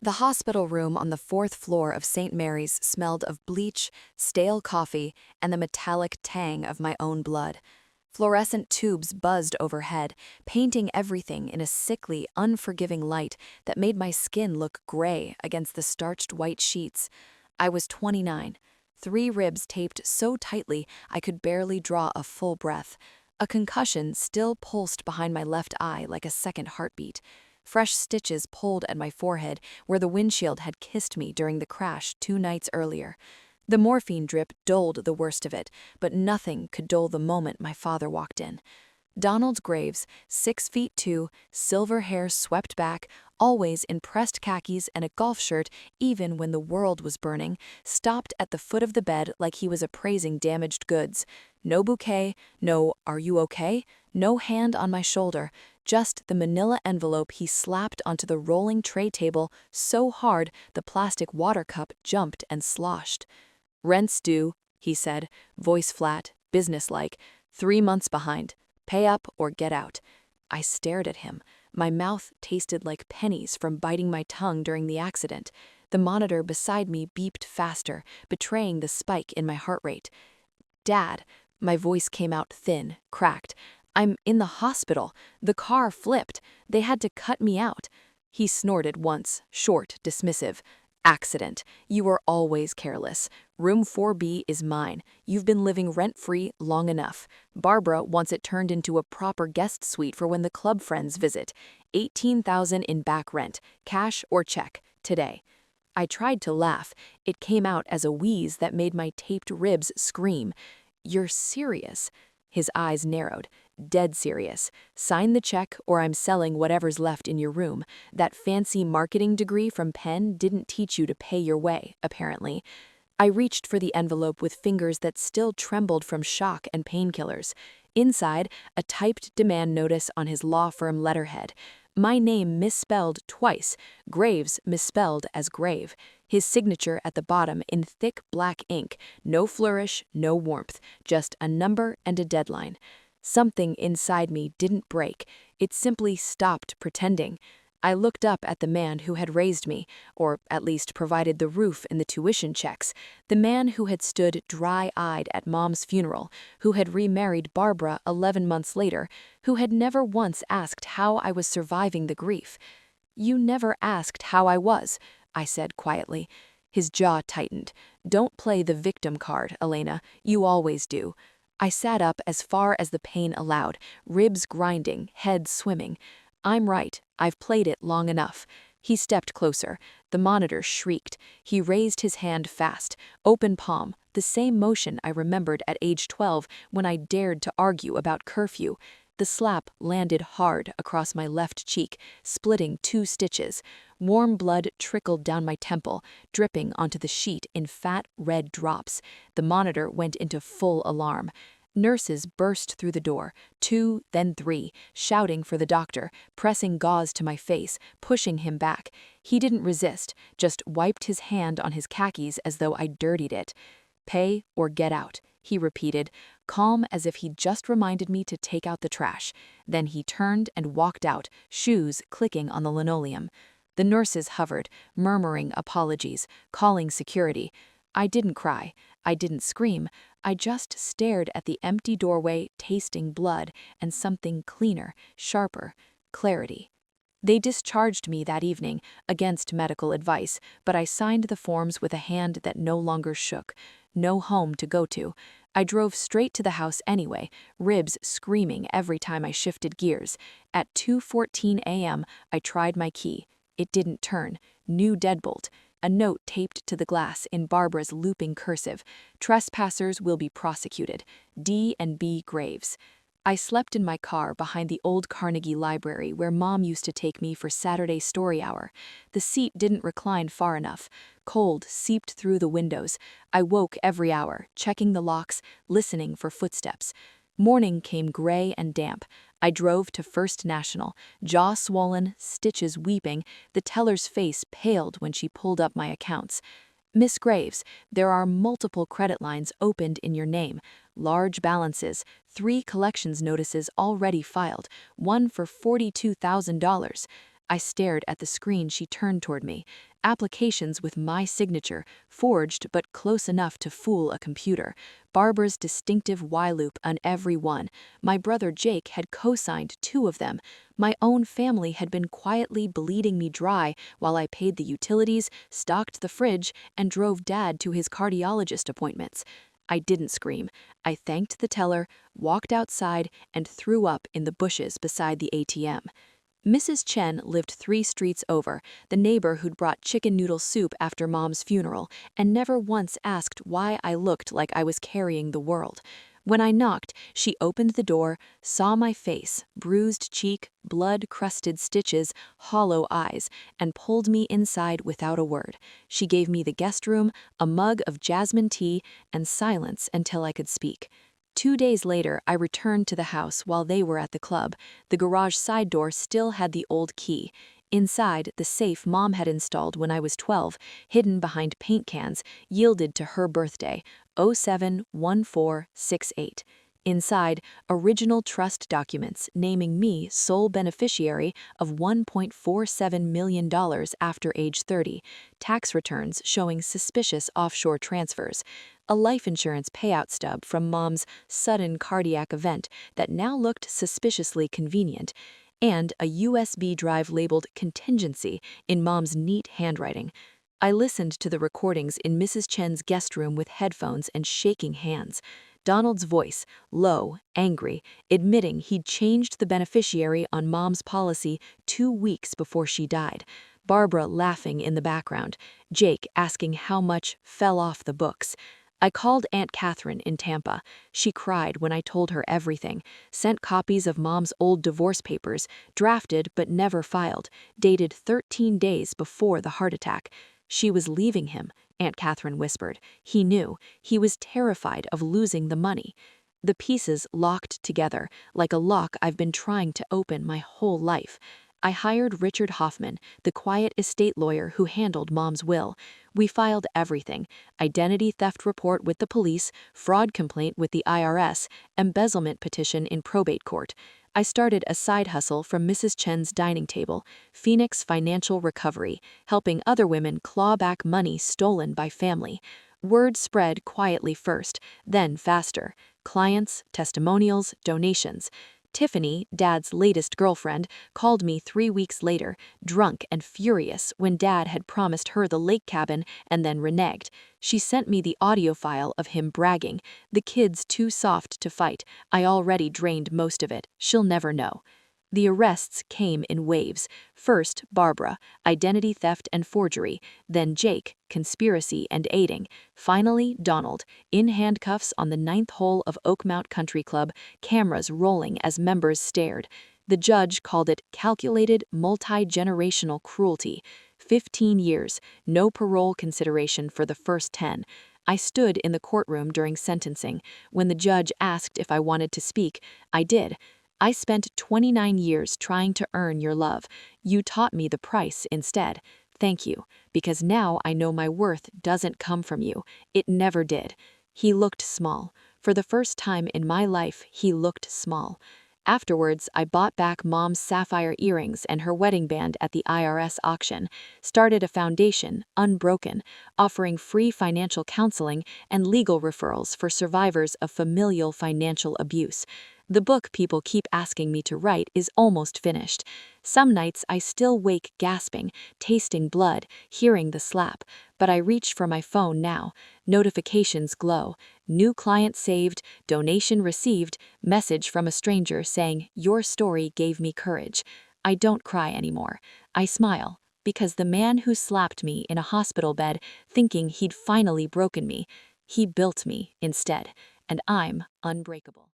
The hospital room on the fourth floor of St. Mary's smelled of bleach, stale coffee, and the metallic tang of my own blood. Fluorescent tubes buzzed overhead, painting everything in a sickly, unforgiving light that made my skin look gray against the starched white sheets. I was 29, 3 ribs taped so tightly I could barely draw a full breath. A concussion still pulsed behind my left eye like a second heartbeat. Fresh stitches pulled at my forehead where the windshield had kissed me during the crash 2 nights earlier. The morphine drip dulled the worst of it, but nothing could dull the moment my father walked in. Donald Graves, 6'2", silver hair swept back, always in pressed khakis and a golf shirt even when the world was burning, stopped at the foot of the bed like he was appraising damaged goods. No bouquet, no "are you okay?", no hand on my shoulder, just the manila envelope he slapped onto the rolling tray table so hard the plastic water cup jumped and sloshed. "Rent's due," he said, voice flat, businesslike, 3 months behind. Pay up or get out. I stared at him. My mouth tasted like pennies from biting my tongue during the accident. The monitor beside me beeped faster, betraying the spike in my heart rate. "Dad," my voice came out thin, cracked. "I'm in the hospital. The car flipped. They had to cut me out." He snorted once, short, dismissive. "Accident. You were always careless. Room 4B is mine. You've been living rent-free long enough. Barbara wants it turned into a proper guest suite for when the club friends visit. $18,000 in back rent, cash or check, today." I tried to laugh. It came out as a wheeze that made my taped ribs scream. "You're serious?" His eyes narrowed. "Dead serious. Sign the check or I'm selling whatever's left in your room. That fancy marketing degree from Penn didn't teach you to pay your way, apparently." I reached for the envelope with fingers that still trembled from shock and painkillers. Inside, a typed demand notice on his law firm letterhead. My name misspelled twice, Graves misspelled as Grave. His signature at the bottom in thick black ink, no flourish, no warmth, just a number and a deadline. Something inside me didn't break, it simply stopped pretending. I looked up at the man who had raised me, or at least provided the roof and the tuition checks, the man who had stood dry-eyed at Mom's funeral, who had remarried Barbara 11 months later, who had never once asked how I was surviving the grief. "You never asked how I was," I said quietly. His jaw tightened. "Don't play the victim card, Elena. You always do." I sat up as far as the pain allowed, ribs grinding, head swimming. "I'm right. I've played it long enough." He stepped closer. The monitor shrieked. He raised his hand fast, open palm, the same motion I remembered at age 12 when I dared to argue about curfew. The slap landed hard across my left cheek, splitting 2 stitches. Warm blood trickled down my temple, dripping onto the sheet in fat red drops. The monitor went into full alarm. Nurses burst through the door, 2, then 3, shouting for the doctor, pressing gauze to my face, pushing him back. He didn't resist, just wiped his hand on his khakis as though I dirtied it. "Pay or get out," he repeated, calm as if he'd just reminded me to take out the trash. Then he turned and walked out, shoes clicking on the linoleum. The nurses hovered, murmuring apologies, calling security. I didn't cry. I didn't scream. I just stared at the empty doorway, tasting blood and something cleaner, sharper, clarity. They discharged me that evening, against medical advice, but I signed the forms with a hand that no longer shook. No home to go to. I drove straight to the house anyway, ribs screaming every time I shifted gears. At 2:14 a.m., I tried my key. It didn't turn. New deadbolt. A note taped to the glass in Barbara's looping cursive. "Trespassers will be prosecuted. D and B Graves." I slept in my car behind the old Carnegie Library where Mom used to take me for Saturday story hour. The seat didn't recline far enough. Cold seeped through the windows. I woke every hour, checking the locks, listening for footsteps. Morning came gray and damp. I drove to First National, jaw swollen, stitches weeping, the teller's face paled when she pulled up my accounts. "Miss Graves, there are multiple credit lines opened in your name, large balances, 3 collections notices already filed, one for $42,000. I stared at the screen she turned toward me. Applications with my signature, forged but close enough to fool a computer. Barbara's distinctive Y loop on every one. My brother Jake had co-signed 2 of them. My own family had been quietly bleeding me dry while I paid the utilities, stocked the fridge, and drove Dad to his cardiologist appointments. I didn't scream. I thanked the teller, walked outside, and threw up in the bushes beside the ATM. Mrs. Chen lived 3 streets over, the neighbor who'd brought chicken noodle soup after Mom's funeral, and never once asked why I looked like I was carrying the world. When I knocked, she opened the door, saw my face, bruised cheek, blood-crusted stitches, hollow eyes, and pulled me inside without a word. She gave me the guest room, a mug of jasmine tea, and silence until I could speak. 2 days later, I returned to the house while they were at the club. The garage side door still had the old key. Inside, the safe Mom had installed when I was 12, hidden behind paint cans, yielded to her birthday, 071468. Inside, original trust documents naming me sole beneficiary of $1.47 million after age 30, tax returns showing suspicious offshore transfers, a life insurance payout stub from Mom's sudden cardiac event that now looked suspiciously convenient, and a USB drive labeled contingency in Mom's neat handwriting. I listened to the recordings in Mrs. Chen's guest room with headphones and shaking hands. Donald's voice, low, angry, admitting he'd changed the beneficiary on Mom's policy 2 weeks before she died. Barbara laughing in the background. Jake asking how much fell off the books. I called Aunt Catherine in Tampa. She cried when I told her everything, sent copies of Mom's old divorce papers, drafted but never filed, dated 13 days before the heart attack. She was leaving him, Aunt Catherine whispered. He knew. He was terrified of losing the money. The pieces locked together, like a lock I've been trying to open my whole life. I hired Richard Hoffman, the quiet estate lawyer who handled Mom's will. We filed everything: identity theft report with the police, fraud complaint with the IRS, embezzlement petition in probate court. I started a side hustle from Mrs. Chen's dining table, Phoenix Financial Recovery, helping other women claw back money stolen by family. Word spread quietly first, then faster. Clients, testimonials, donations. Tiffany, Dad's latest girlfriend, called me 3 weeks later, drunk and furious when Dad had promised her the lake cabin and then reneged. She sent me the audio file of him bragging, "The kid's too soft to fight. I already drained most of it. She'll never know." The arrests came in waves. First, Barbara, identity theft and forgery, then Jake, conspiracy and aiding, finally Donald, in handcuffs on the 9th hole of Oakmount Country Club, cameras rolling as members stared. The judge called it calculated multi-generational cruelty. 15 years, no parole consideration for the first 10. I stood in the courtroom during sentencing. When the judge asked if I wanted to speak, I did. I spent 29 years trying to earn your love. You taught me the price instead. Thank you, because now I know my worth doesn't come from you. It never did. He looked small. For the first time in my life, he looked small. Afterwards, I bought back Mom's sapphire earrings and her wedding band at the IRS auction, started a foundation, Unbroken, offering free financial counseling and legal referrals for survivors of familial financial abuse. The book people keep asking me to write is almost finished. Some nights I still wake gasping, tasting blood, hearing the slap, but I reach for my phone now. Notifications glow. New client saved, donation received, message from a stranger saying, "Your story gave me courage." I don't cry anymore. I smile, because the man who slapped me in a hospital bed thinking he'd finally broken me, he built me instead, and I'm unbreakable.